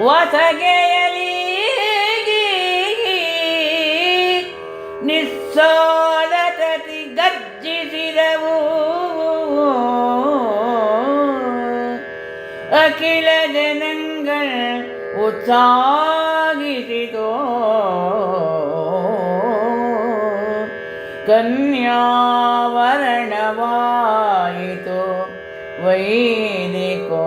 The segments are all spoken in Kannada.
ವಸಗೆಯಲಿ ನಿಸ್ಸೋಲತತಿ ಗರ್ಜಿಸಿದವು. ಅಖಿಲ ಜನಗಳ ಉತ್ಸಾಹಿಸಿತೋ ಕನ್ಯಾವರಣವಾಯಿತು ವೈದಿಕೋಕ್ತಿಯಲಿ.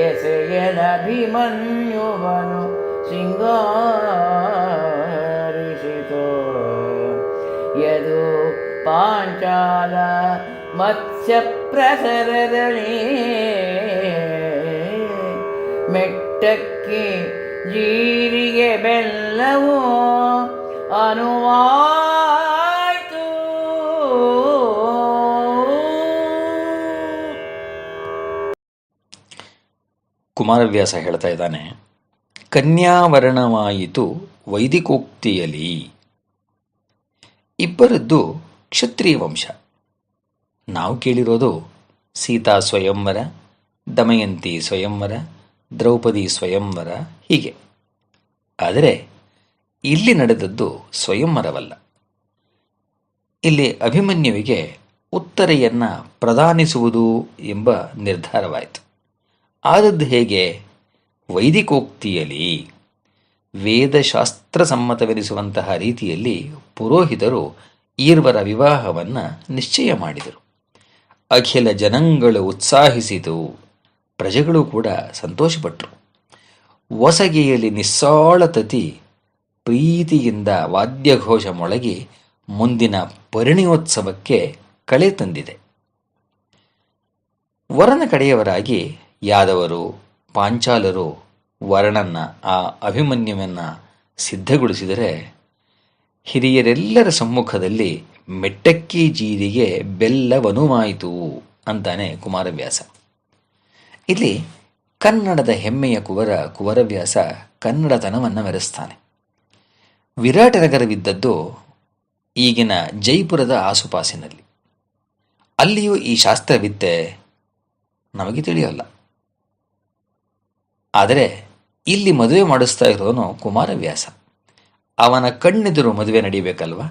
ಎಸೆಯಲಭಿಮನ್ಯುವನು ಸಿಂಗಾರಿಸಿತೋ ಯದು ಪಾಂಚಾಲ ಮತ್ಸ್ಯ ಪ್ರಸರದಲ್ಲಿ ಮೆಟ್ಟಕ್ಕಿ ಜೀರಿಗೆ ಬೆಲ್ಲವೂ ಅನುವಾಯ್ತು. ಕುಮಾರವ್ಯಾಸ ಹೇಳ್ತಾ ಇದ್ದಾನೆ, ಕನ್ಯಾವರಣವಾಯಿತು ವೈದಿಕೋಕ್ತಿಯಲಿ. ಇಬ್ಬರದ್ದು ಕ್ಷತ್ರಿಯ ವಂಶ. ನಾವು ಕೇಳಿರೋದು ಸೀತಾ ಸ್ವಯಂವರ, ದಮಯಂತಿ ಸ್ವಯಂವರ, ದ್ರೌಪದಿ ಸ್ವಯಂವರ, ಹೀಗೆ. ಆದರೆ ಇಲ್ಲಿ ನಡೆದದ್ದು ಸ್ವಯಂವರವಲ್ಲ. ಇಲ್ಲಿ ಅಭಿಮನ್ಯುವಿಗೆ ಉತ್ತರೆಯನ್ನು ಪ್ರದಾನಿಸುವುದು ಎಂಬ ನಿರ್ಧಾರವಾಯಿತು. ಆದದ್ದು ಹೇಗೆ? ವೈದಿಕೋಕ್ತಿಯಲ್ಲಿ ವೇದಶಾಸ್ತ್ರ ಸಮ್ಮತವೆನಿಸುವಂತಹ ರೀತಿಯಲ್ಲಿ ಪುರೋಹಿತರು ಈರ್ವರ ವಿವಾಹವನ್ನು ನಿಶ್ಚಯ ಮಾಡಿದರು. ಅಖಿಲ ಜನಗಳು ಉತ್ಸಾಹಿಸಿತು, ಪ್ರಜೆಗಳು ಕೂಡ ಸಂತೋಷಪಟ್ಟರು. ಒಸಗೆಯಲ್ಲಿ ನಿಸ್ಸಾಳತತಿ ಪ್ರೀತಿಯಿಂದ ವಾದ್ಯಘೋಷ ಮೊಳಗಿ ಮುಂದಿನ ಪರಿಣಿಯೋತ್ಸವಕ್ಕೆ ಕಳೆ ತಂದಿದೆ. ವರನ ಕಡೆಯವರಾಗಿ ಯಾದವರು, ಪಾಂಚಾಲರು ವರನನ್ನ, ಆ ಅಭಿಮನ್ಯುವನ್ನು ಸಿದ್ಧಗೊಳಿಸಿದರೆ ಹಿರಿಯರೆಲ್ಲರ ಸಮ್ಮುಖದಲ್ಲಿ ಮೆಟ್ಟಕ್ಕಿ ಜೀರಿಗೆ ಬೆಲ್ಲವನುವಾಯಿತು ಅಂತಾನೆ ಕುಮಾರವ್ಯಾಸ. ಇಲ್ಲಿ ಕನ್ನಡದ ಹೆಮ್ಮೆಯ ಕುವರವ್ಯಾಸ ಕನ್ನಡತನವನ್ನು ಮೆರೆಸ್ತಾನೆ. ವಿರಾಟನಗರವಿದ್ದದ್ದು ಈಗಿನ ಜೈಪುರದ ಆಸುಪಾಸಿನಲ್ಲಿ. ಅಲ್ಲಿಯೂ ಈ ಶಾಸ್ತ್ರವಿತ್ತೆ ನಮಗೆ ತಿಳಿಯೋಲ್ಲ. ಆದರೆ ಇಲ್ಲಿ ಮದುವೆ ಮಾಡಿಸ್ತಾ ಇರೋನು ಕುಮಾರವ್ಯಾಸ. ಅವನ ಕಣ್ಣೆದುರು ಮದುವೆ ನಡೀಬೇಕಲ್ವ?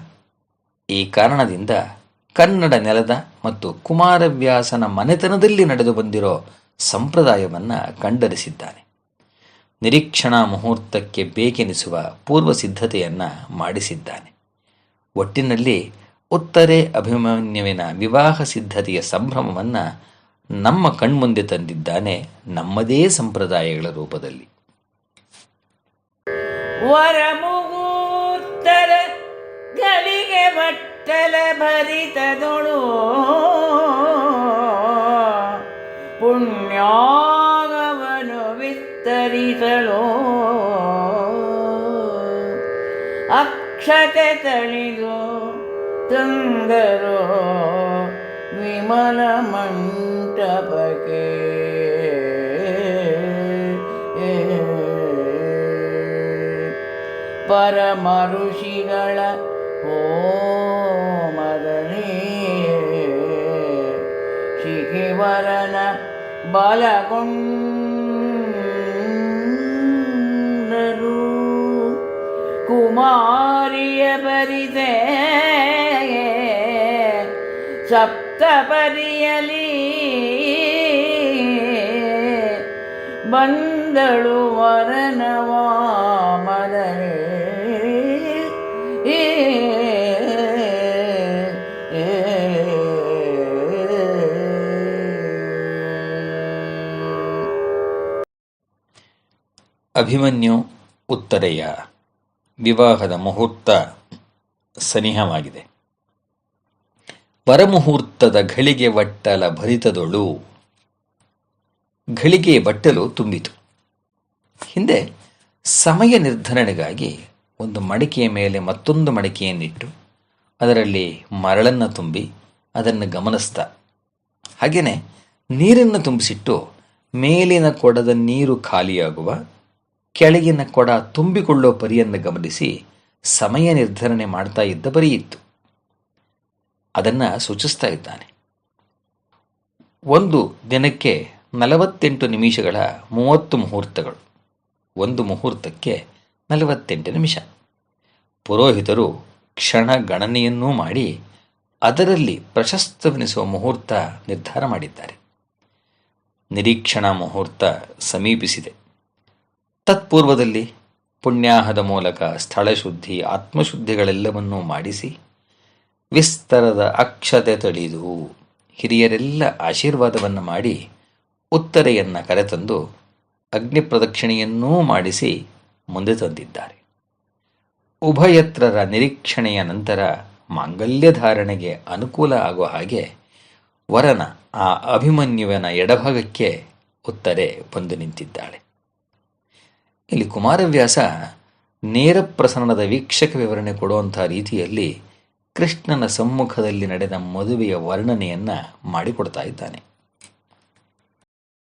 ಈ ಕಾರಣದಿಂದ ಕನ್ನಡ ನೆಲದ ಮತ್ತು ಕುಮಾರವ್ಯಾಸನ ಮನೆತನದಲ್ಲಿ ನಡೆದು ಬಂದಿರೋ ಸಂಪ್ರದಾಯವನ್ನು ಕಂಡರಿಸಿದ್ದಾನೆ. ನಿರೀಕ್ಷಣಾ ಮುಹೂರ್ತಕ್ಕೆ ಬೇಕೆನಿಸುವ ಪೂರ್ವ ಸಿದ್ಧತೆಯನ್ನು ಮಾಡಿಸಿದ್ದಾನೆ. ಒಟ್ಟಿನಲ್ಲಿ ಉತ್ತರೆ ಅಭಿಮನ್ಯುವಿನ ವಿವಾಹ ಸಿದ್ಧತೆಯ ಸಂಭ್ರಮವನ್ನು ನಮ್ಮ ಕಣ್ಮುಂದೆ ತಂದಿದ್ದಾನೆ, ನಮ್ಮದೇ ಸಂಪ್ರದಾಯಗಳ ರೂಪದಲ್ಲಿ. ವರಮುಹೂರ್ತರ ಗಳಿಗೆ ಬಟ್ಟಲ ಭರಿತದೊಳು ಪುಣ್ಯಾಗವನು ವಿಸ್ತರಿಸಲು ಅಕ್ಷತೆ ತಳಿದು ತಂದರು ವಿಮಲ ಮಂಟಪಕ್ಕೆ. ಪರಮ ಋಷಿಗಳ ಹೋಮದಲ್ಲಿ ಶಿಖಿವರನ ಬಲಗೊಂಡರು. ಕುಮಾರಿಯ ಬರಿದೆ ಸಪ್ತಪದಿಯಲಿ ಬಂದಳು ವರನವಾಮದರೆ. ಅಭಿಮನ್ಯು ಉತ್ತರೆಯ ವಿವಾಹದ ಮುಹೂರ್ತ ಸನಿಹವಾಗಿದೆ. ವರಮುಹೂರ್ತದ ಘಳಿಗೆ ಬಟ್ಟಲ ಭರಿತದೊಳು. ಘಳಿಗೆ ಬಟ್ಟಲು ತುಂಬಿತು. ಹಿಂದೆ ಸಮಯ ನಿರ್ಧರಣೆಗಾಗಿ ಒಂದು ಮಡಿಕೆಯ ಮೇಲೆ ಮತ್ತೊಂದು ಮಡಿಕೆಯನ್ನಿಟ್ಟು ಅದರಲ್ಲಿ ಮರಳನ್ನು ತುಂಬಿ ಅದನ್ನು ಗಮನಿಸ್ತಾ, ಹಾಗೆಯೇ ನೀರನ್ನು ತುಂಬಿಸಿಟ್ಟು ಮೇಲಿನ ಕೊಡದ ನೀರು ಖಾಲಿಯಾಗುವ, ಕೆಳಗಿನ ಕೊಡ ತುಂಬಿಕೊಳ್ಳೋ ಪರಿಯನ್ನು ಗಮನಿಸಿ ಸಮಯ ನಿರ್ಧರಣೆ ಮಾಡ್ತಾ ಇದ್ದ ಪರಿಯಿತ್ತು. ಅದನ್ನು ಸೂಚಿಸ್ತಾ ಇದ್ದಾನೆ. ಒಂದು ದಿನಕ್ಕೆ 48 ನಿಮಿಷಗಳ 30 ಮುಹೂರ್ತಗಳು. ಒಂದು ಮುಹೂರ್ತಕ್ಕೆ 48 ನಿಮಿಷ. ಪುರೋಹಿತರು ಕ್ಷಣ ಗಣನೆಯನ್ನೂ ಮಾಡಿ ಅದರಲ್ಲಿ ಪ್ರಶಸ್ತವೆನಿಸುವ ಮುಹೂರ್ತ ನಿರ್ಧಾರ ಮಾಡಿದ್ದಾರೆ. ನಿರೀಕ್ಷಣಾ ಮುಹೂರ್ತ ಸಮೀಪಿಸಿದೆ. ತತ್ಪೂರ್ವದಲ್ಲಿ ಪುಣ್ಯಾಹದ ಮೂಲಕ ಸ್ಥಳಶುದ್ಧಿ, ಆತ್ಮಶುದ್ಧಿಗಳೆಲ್ಲವನ್ನೂ ಮಾಡಿಸಿ ವಿಸ್ತರದ ಅಕ್ಷತೆ ತಳಿದು ಹಿರಿಯರೆಲ್ಲ ಆಶೀರ್ವಾದವನ್ನು ಮಾಡಿ ಉತ್ತರೆಯನ್ನು ಕರೆತಂದು ಅಗ್ನಿ ಪ್ರದಕ್ಷಿಣೆಯನ್ನೂ ಮಾಡಿಸಿ ಮುಂದೆ ತಂದಿದ್ದಾರೆ. ಉಭಯತ್ರರ ನಿರೀಕ್ಷಣೆಯ ನಂತರ ಮಾಂಗಲ್ಯ ಧಾರಣೆಗೆ ಅನುಕೂಲ ಆಗುವ ಹಾಗೆ ವರನ ಆ ಅಭಿಮನ್ಯುವಿನ ಎಡಭಾಗಕ್ಕೆ ಉತ್ತರೆ ಬಂದು ನಿಂತಿದ್ದಾಳೆ. ಇಲ್ಲಿ ಕುಮಾರವ್ಯಾಸ ನೇರ ಪ್ರಸರಣದ ವೀಕ್ಷಕ ವಿವರಣೆ ಕೊಡುವಂಥ ರೀತಿಯಲ್ಲಿ ಕೃಷ್ಣನ ಸಮ್ಮುಖದಲ್ಲಿ ನಡೆದ ಮದುವೆಯ ವರ್ಣನೆಯನ್ನು ಮಾಡಿಕೊಡ್ತಾ ಇದ್ದಾನೆ.